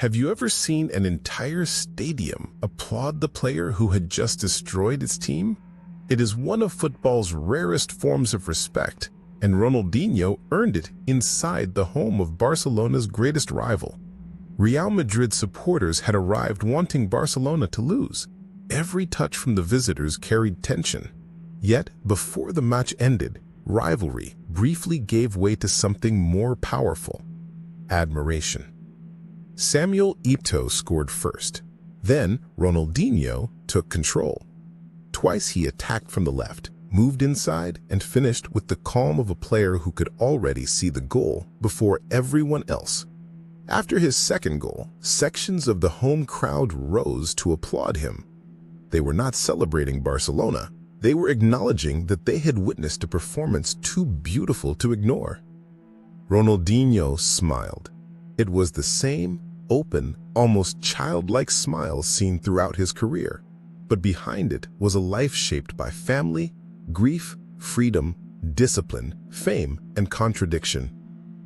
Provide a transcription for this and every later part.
Have you ever seen an entire stadium applaud the player who had just destroyed its team? It is one of football's rarest forms of respect, and Ronaldinho earned it inside the home of Barcelona's greatest rival. Real Madrid supporters had arrived wanting Barcelona to lose. Every touch from the visitors carried tension. Yet, before the match ended, rivalry briefly gave way to something more powerful: admiration. Samuel Eto'o scored first. Then Ronaldinho took control. Twice he attacked from the left, moved inside, and finished with the calm of a player who could already see the goal before everyone else. After his second goal, sections of the home crowd rose to applaud him. They were not celebrating Barcelona. They were acknowledging that they had witnessed a performance too beautiful to ignore. Ronaldinho smiled. It was the same open, almost childlike smile seen throughout his career, but behind it was a life shaped by family, grief, freedom, discipline, fame, and contradiction.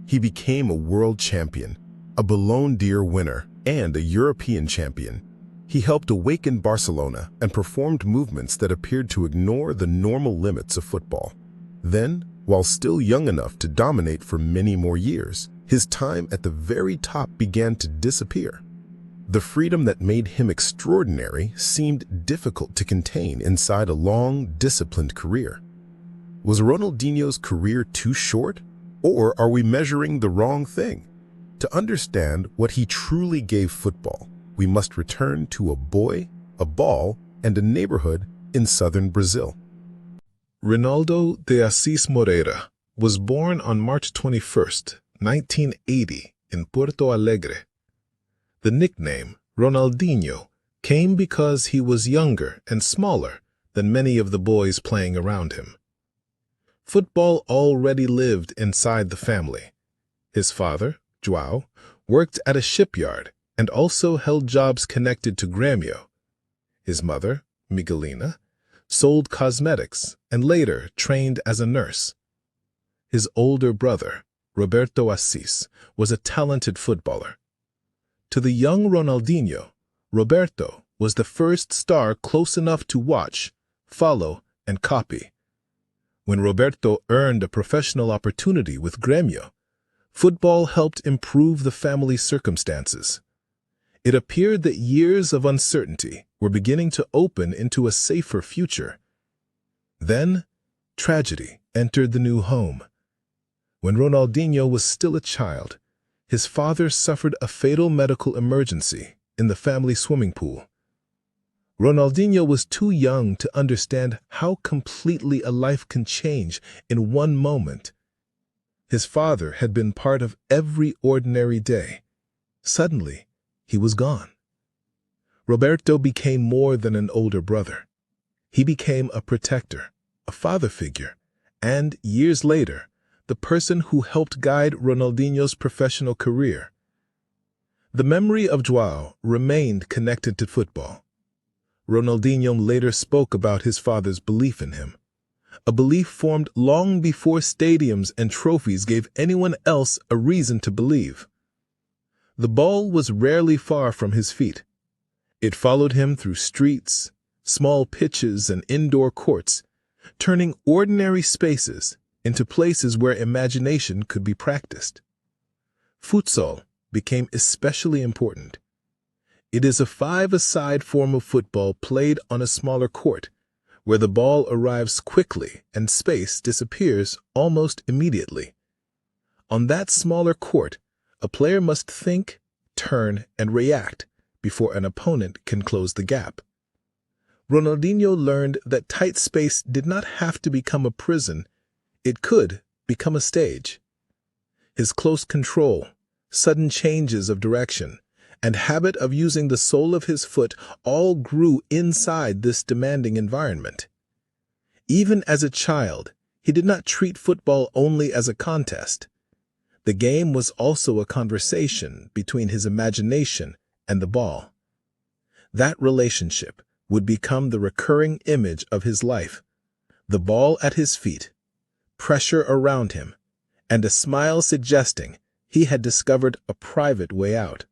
He became a world champion, a Ballon d'Or winner, and a European champion. He helped awaken Barcelona and performed movements that appeared to ignore the normal limits of football. Then, while still young enough to dominate for many more years, his time at the very top began to disappear. The freedom that made him extraordinary seemed difficult to contain inside a long, disciplined career. Was Ronaldinho's career too short, or are we measuring the wrong thing? To understand what he truly gave football, we must return to a boy, a ball, and a neighborhood in southern Brazil. Ronaldo de Assis Moreira was born on March 21st, 1980, in Porto Alegre. The nickname Ronaldinho came because he was younger and smaller than many of the boys playing around him. Football already lived inside the family. His father, João, worked at a shipyard and also held jobs connected to Grêmio. His mother, Miguelina, sold cosmetics and later trained as a nurse. His older brother, Roberto Assis, was a talented footballer. To the young Ronaldinho, Roberto was the first star close enough to watch, follow, and copy. When Roberto earned a professional opportunity with Grêmio, football helped improve the family's circumstances. It appeared that years of uncertainty were beginning to open into a safer future. Then, tragedy entered the new home. When Ronaldinho was still a child, his father suffered a fatal medical emergency in the family swimming pool. Ronaldinho was too young to understand how completely a life can change in one moment. His father had been part of every ordinary day. Suddenly, he was gone. Roberto became more than an older brother. He became a protector, a father figure, and years later, the person who helped guide Ronaldinho's professional career. The memory of João remained connected to football. Ronaldinho later spoke about his father's belief in him, a belief formed long before stadiums and trophies gave anyone else a reason to believe. The ball was rarely far from his feet. It followed him through streets, small pitches, and indoor courts, turning ordinary spaces into places where imagination could be practiced. Futsal became especially important. It is a five-a-side form of football played on a smaller court, where the ball arrives quickly and space disappears almost immediately. On that smaller court, a player must think, turn, and react before an opponent can close the gap. Ronaldinho learned that tight space did not have to become a prison. It could become a stage. His close control, sudden changes of direction, and habit of using the sole of his foot all grew inside this demanding environment. Even as a child, he did not treat football only as a contest. The game was also a conversation between his imagination and the ball. That relationship would become the recurring image of his life: the ball at his feet, pressure around him, and a smile suggesting he had discovered a private way out.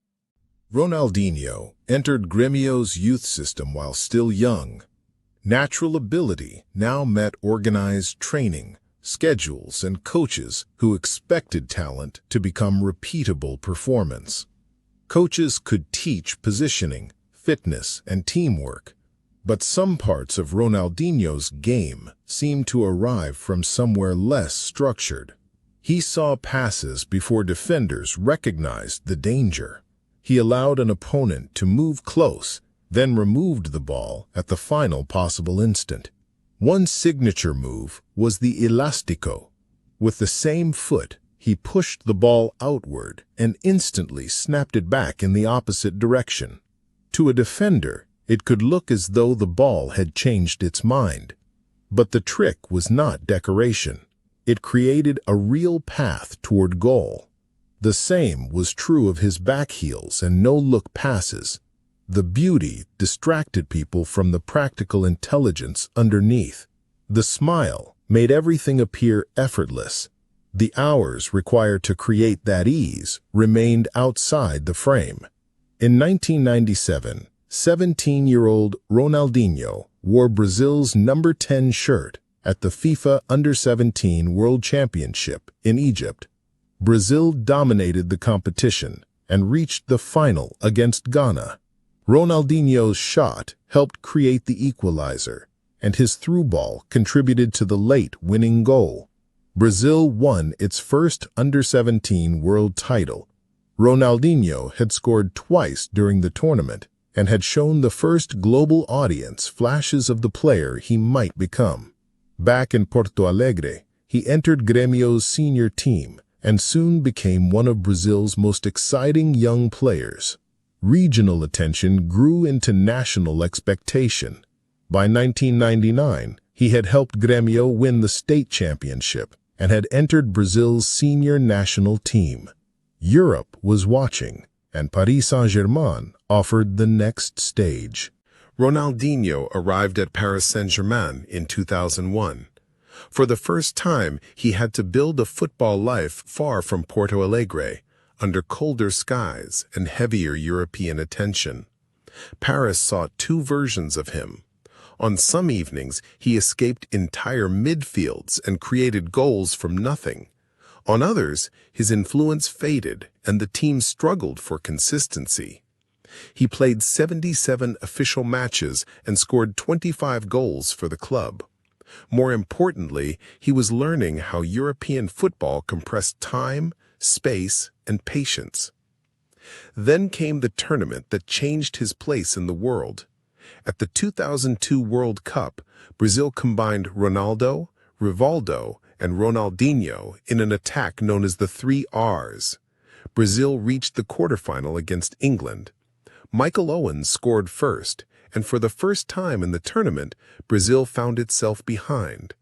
Ronaldinho entered Grêmio's youth system while still young. Natural ability now met organized training, schedules, and coaches who expected talent to become repeatable performance. Coaches could teach positioning, fitness, and teamwork, but some parts of Ronaldinho's game seemed to arrive from somewhere less structured. He saw passes before defenders recognized the danger. He allowed an opponent to move close, then removed the ball at the final possible instant. One signature move was the elastico. With the same foot, he pushed the ball outward and instantly snapped it back in the opposite direction. To a defender, it could look as though the ball had changed its mind. But the trick was not decoration. It created a real path toward goal. The same was true of his back heels and no-look passes. The beauty distracted people from the practical intelligence underneath. The smile made everything appear effortless. The hours required to create that ease remained outside the frame. In 1997, 17-year-old Ronaldinho wore Brazil's number 10 shirt at the FIFA Under-17 World Championship in Egypt. Brazil dominated the competition and reached the final against Ghana. Ronaldinho's shot helped create the equalizer, and his through ball contributed to the late winning goal. Brazil won its first Under-17 world title. Ronaldinho had scored twice during the tournament and had shown the first global audience flashes of the player he might become. Back in Porto Alegre, he entered Grêmio's senior team and soon became one of Brazil's most exciting young players. Regional attention grew into national expectation. By 1999, he had helped Grêmio win the state championship and had entered Brazil's senior national team. Europe was watching, and Paris Saint-Germain offered the next stage. Ronaldinho arrived at Paris Saint-Germain in 2001. For the first time, he had to build a football life far from Porto Alegre, under colder skies and heavier European attention. Paris saw two versions of him. On some evenings, he escaped entire midfields and created goals from nothing. On others, his influence faded and the team struggled for consistency. He played 77 official matches and scored 25 goals for the club. More importantly, he was learning how European football compressed time, space, and patience. Then came the tournament that changed his place in the world. At the 2002 World Cup, Brazil combined Ronaldo, Rivaldo, and Ronaldinho in an attack known as the 3 Rs. Brazil reached the quarterfinal against England. Michael Owen scored first, and for the first time in the tournament, Brazil found itself behind.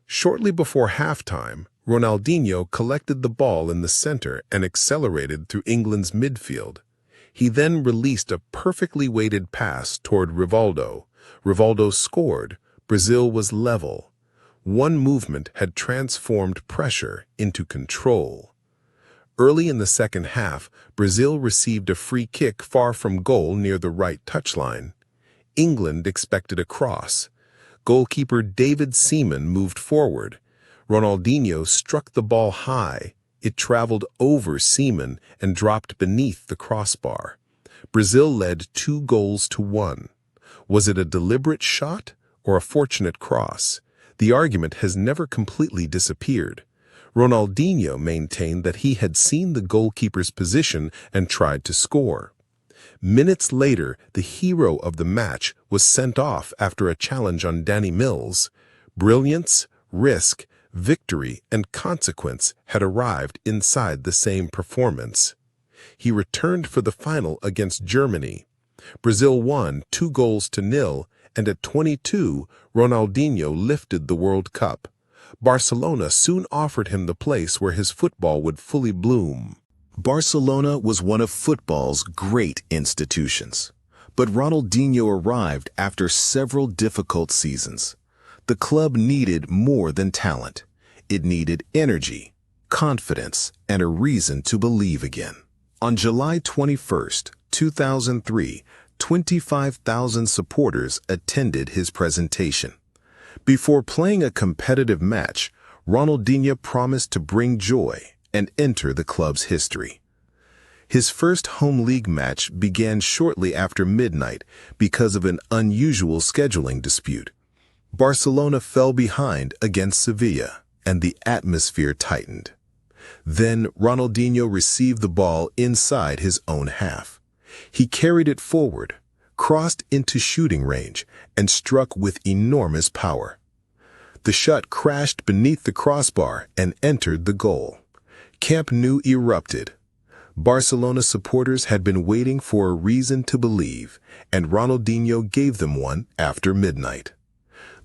Shortly before halftime, Ronaldinho collected the ball in the center and accelerated through England's midfield. He then released a perfectly weighted pass toward Rivaldo. Rivaldo scored. Brazil was level. One movement had transformed pressure into control. Early in the second half, Brazil received a free kick far from goal near the right touchline. England expected a cross. Goalkeeper David Seaman moved forward. Ronaldinho struck the ball high. It traveled over Seaman and dropped beneath the crossbar. Brazil led 2-1. Was it a deliberate shot or a fortunate cross? The argument has never completely disappeared. Ronaldinho maintained that he had seen the goalkeeper's position and tried to score. Minutes later, the hero of the match was sent off after a challenge on Danny Mills. Brilliance, risk, victory, and consequence had arrived inside the same performance. He returned for the final against Germany. Brazil won 2-0, and at 22, Ronaldinho lifted the World Cup. Barcelona soon offered him the place where his football would fully bloom. Barcelona was one of football's great institutions, but Ronaldinho arrived after several difficult seasons. The club needed more than talent. It needed energy, confidence, and a reason to believe again. On July 21, 2003, 25,000 supporters attended his presentation. Before playing a competitive match, Ronaldinho promised to bring joy and enter the club's history. His first home league match began shortly after midnight because of an unusual scheduling dispute. Barcelona fell behind against Sevilla, and the atmosphere tightened. Then Ronaldinho received the ball inside his own half. He carried it forward, crossed into shooting range, and struck with enormous power. The shot crashed beneath the crossbar and entered the goal. Camp Nou erupted. Barcelona supporters had been waiting for a reason to believe, and Ronaldinho gave them one after midnight.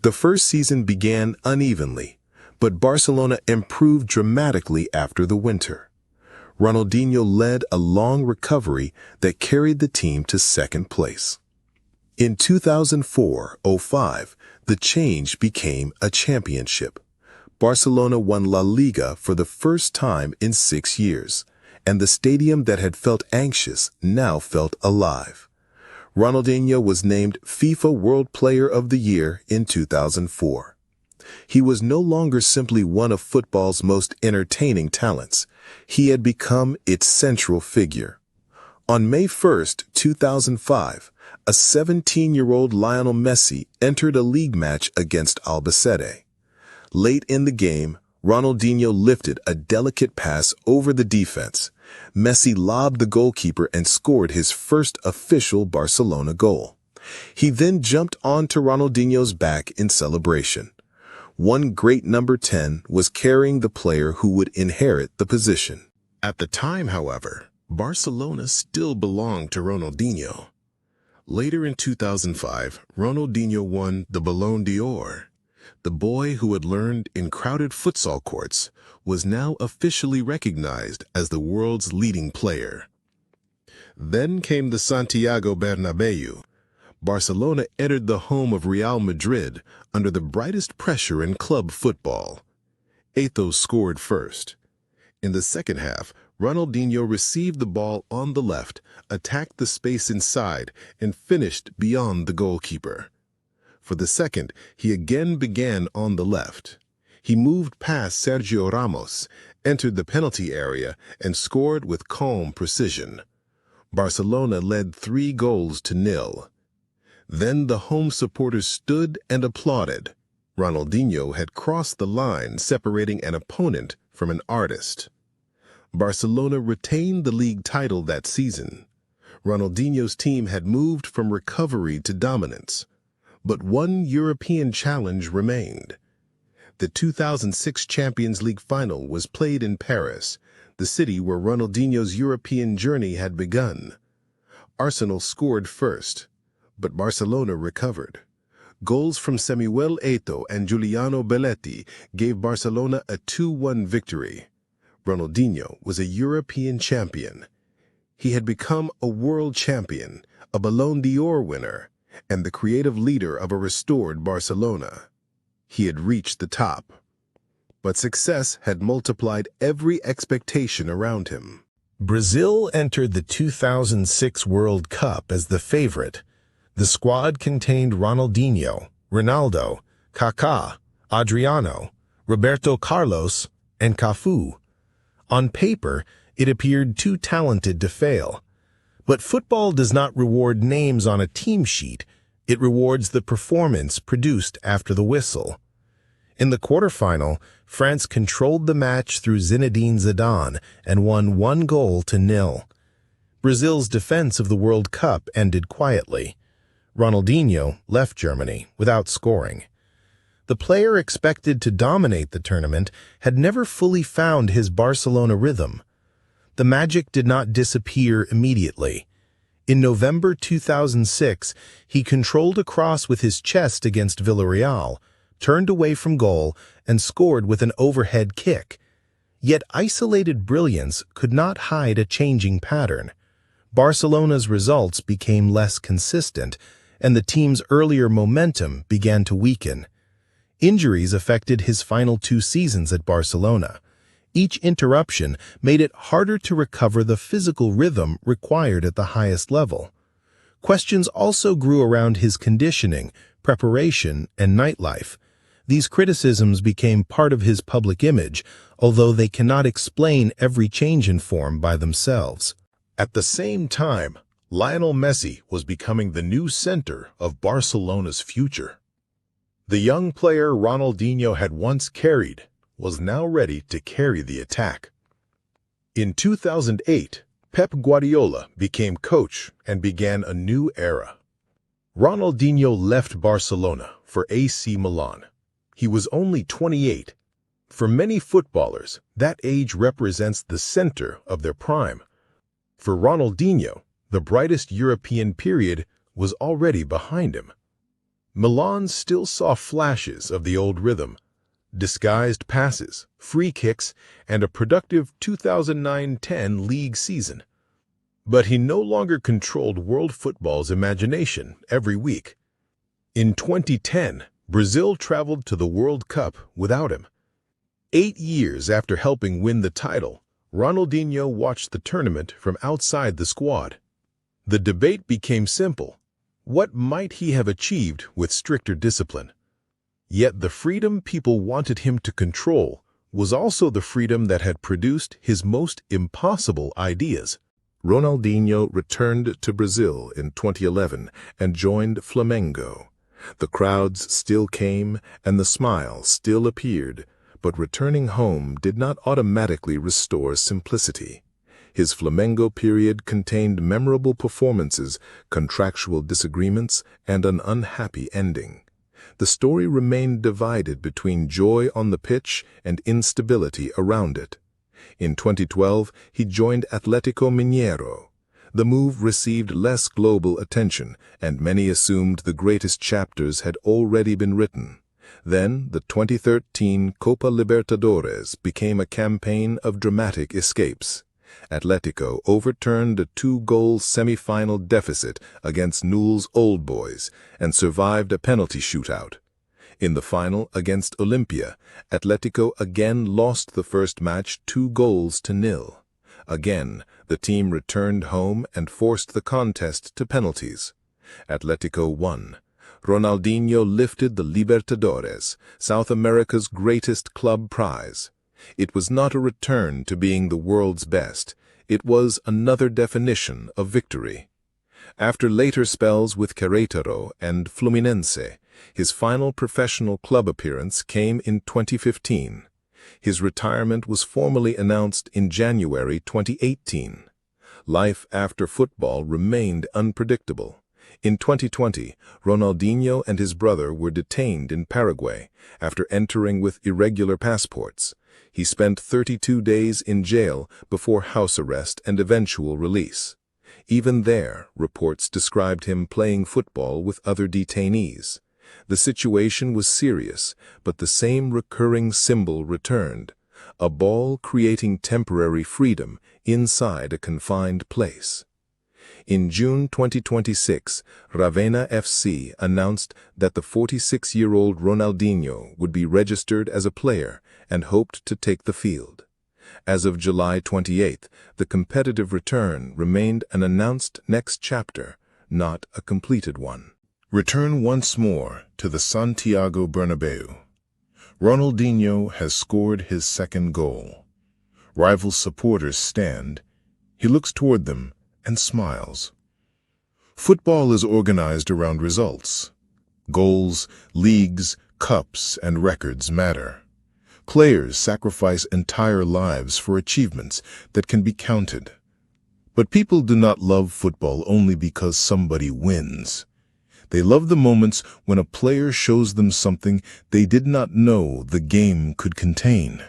The first season began unevenly, but Barcelona improved dramatically after the winter. Ronaldinho led a long recovery that carried the team to second place. In 2004-05, the change became a championship. Barcelona won La Liga for the first time in 6 years, and the stadium that had felt anxious now felt alive. Ronaldinho was named FIFA World Player of the Year in 2004. He was no longer simply one of football's most entertaining talents. He had become its central figure. On May 1, 2005, a 17-year-old Lionel Messi entered a league match against Albacete. Late in the game, Ronaldinho lifted a delicate pass over the defense. Messi lobbed the goalkeeper and scored his first official Barcelona goal. He then jumped onto Ronaldinho's back in celebration. One great number 10 was carrying the player who would inherit the position. At the time, however, Barcelona still belonged to Ronaldinho. Later in 2005, Ronaldinho won the Ballon d'Or. The boy who had learned in crowded futsal courts was now officially recognized as the world's leading player. Then came the Santiago Bernabéu. Barcelona entered the home of Real Madrid under the brightest pressure in club football. Eto'o scored first. In the second half, Ronaldinho received the ball on the left, attacked the space inside, and finished beyond the goalkeeper. For the second, he again began on the left. He moved past Sergio Ramos, entered the penalty area, and scored with calm precision. Barcelona led 3-0. Then the home supporters stood and applauded. Ronaldinho had crossed the line separating an opponent from an artist. Barcelona retained the league title that season. Ronaldinho's team had moved from recovery to dominance. But one European challenge remained. The 2006 Champions League final was played in Paris, the city where Ronaldinho's European journey had begun. Arsenal scored first, but Barcelona recovered. Goals from Samuel Eto'o and Giuliano Belletti gave Barcelona a 2-1 victory. Ronaldinho was a European champion. He had become a world champion, a Ballon d'Or winner, and the creative leader of a restored Barcelona. He had reached the top. But success had multiplied every expectation around him. Brazil entered the 2006 World Cup as the favorite. The squad contained Ronaldinho, Ronaldo, Kaká, Adriano, Roberto Carlos, and Cafu. On paper, it appeared too talented to fail. But football does not reward names on a team sheet. It rewards the performance produced after the whistle. In the quarterfinal, France controlled the match through Zinedine Zidane and won 1-0. Brazil's defense of the World Cup ended quietly. Ronaldinho left Germany without scoring. The player expected to dominate the tournament had never fully found his Barcelona rhythm. The magic did not disappear immediately. In November 2006, he controlled a cross with his chest against Villarreal, turned away from goal, and scored with an overhead kick. Yet isolated brilliance could not hide a changing pattern. Barcelona's results became less consistent, and the team's earlier momentum began to weaken. Injuries affected his final 2 seasons at Barcelona. Each interruption made it harder to recover the physical rhythm required at the highest level. Questions also grew around his conditioning, preparation, and nightlife. These criticisms became part of his public image, although they cannot explain every change in form by themselves. At the same time, Lionel Messi was becoming the new center of Barcelona's future. The young player Ronaldinho had once carried was now ready to carry the attack. In 2008, Pep Guardiola became coach and began a new era. Ronaldinho left Barcelona for AC Milan. He was only 28. For many footballers, that age represents the center of their prime. For Ronaldinho, the brightest European period was already behind him. Milan still saw flashes of the old rhythm, disguised passes, free kicks, and a productive 2009-10 league season. But he no longer controlled world football's imagination every week. In 2010, Brazil traveled to the World Cup without him. 8 years after helping win the title, Ronaldinho watched the tournament from outside the squad. The debate became simple. What might he have achieved with stricter discipline? Yet the freedom people wanted him to control was also the freedom that had produced his most impossible ideas. Ronaldinho returned to Brazil in 2011 and joined Flamengo. The crowds still came and the smile still appeared, but returning home did not automatically restore simplicity. His Flamengo period contained memorable performances, contractual disagreements, and an unhappy ending. The story remained divided between joy on the pitch and instability around it. In 2012, he joined Atlético Mineiro. The move received less global attention, and many assumed the greatest chapters had already been written. Then, the 2013 Copa Libertadores became a campaign of dramatic escapes. Atlético overturned a 2-goal semi-final deficit against Newell's Old Boys and survived a penalty shootout. In the final against Olimpia, Atlético again lost the first match 2-0. Again, the team returned home and forced the contest to penalties. Atlético won. Ronaldinho lifted the Libertadores, South America's greatest club prize. It was not a return to being the world's best. It was another definition of victory. After later spells with Querétaro and Fluminense, his final professional club appearance came in 2015. His retirement was formally announced in January 2018. Life after football remained unpredictable. In 2020, Ronaldinho and his brother were detained in Paraguay after entering with irregular passports. He spent 32 days in jail before house arrest and eventual release. Even there, reports described him playing football with other detainees. The situation was serious, but the same recurring symbol returned: a ball creating temporary freedom inside a confined place. In June 2026, Ravenna FC announced that the 46-year-old Ronaldinho would be registered as a player and hoped to take the field. As of July 28th, the competitive return remained an announced next chapter, not a completed one. Return once more to the Santiago Bernabéu. Ronaldinho has scored his second goal. Rival supporters stand. He looks toward them and smiles. Football is organized around results. Goals, leagues, cups, and records matter. Players sacrifice entire lives for achievements that can be counted. But people do not love football only because somebody wins. They love the moments when a player shows them something they did not know the game could contain.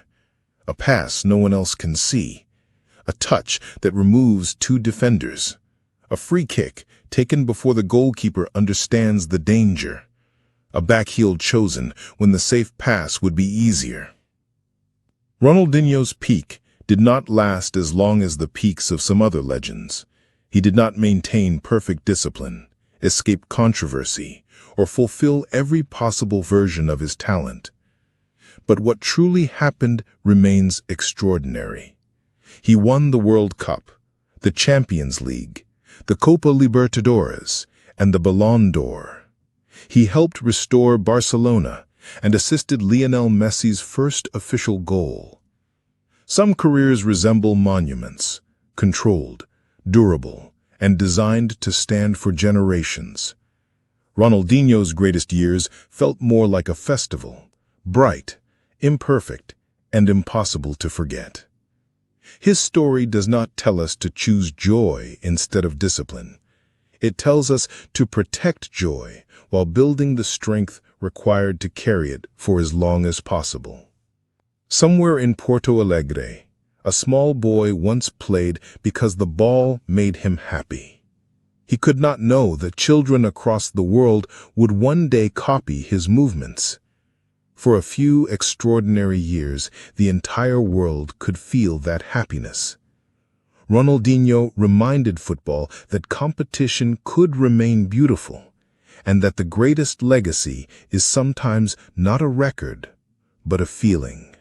A pass no one else can see. A touch that removes 2 defenders. A free kick taken before the goalkeeper understands the danger. A backheel chosen when the safe pass would be easier. Ronaldinho's peak did not last as long as the peaks of some other legends. He did not maintain perfect discipline, escape controversy, or fulfill every possible version of his talent. But what truly happened remains extraordinary. He won the World Cup, the Champions League, the Copa Libertadores, and the Ballon d'Or. He helped restore Barcelona and assisted Lionel Messi's first official goal. Some careers resemble monuments, controlled, durable, and designed to stand for generations. Ronaldinho's greatest years felt more like a festival, bright, imperfect, and impossible to forget. His story does not tell us to choose joy instead of discipline. It tells us to protect joy while building the strength required to carry it for as long as possible. Somewhere in Porto Alegre, a small boy once played because the ball made him happy. He could not know that children across the world would one day copy his movements. For a few extraordinary years, the entire world could feel that happiness. Ronaldinho reminded football that competition could remain beautiful, and that the greatest legacy is sometimes not a record, but a feeling.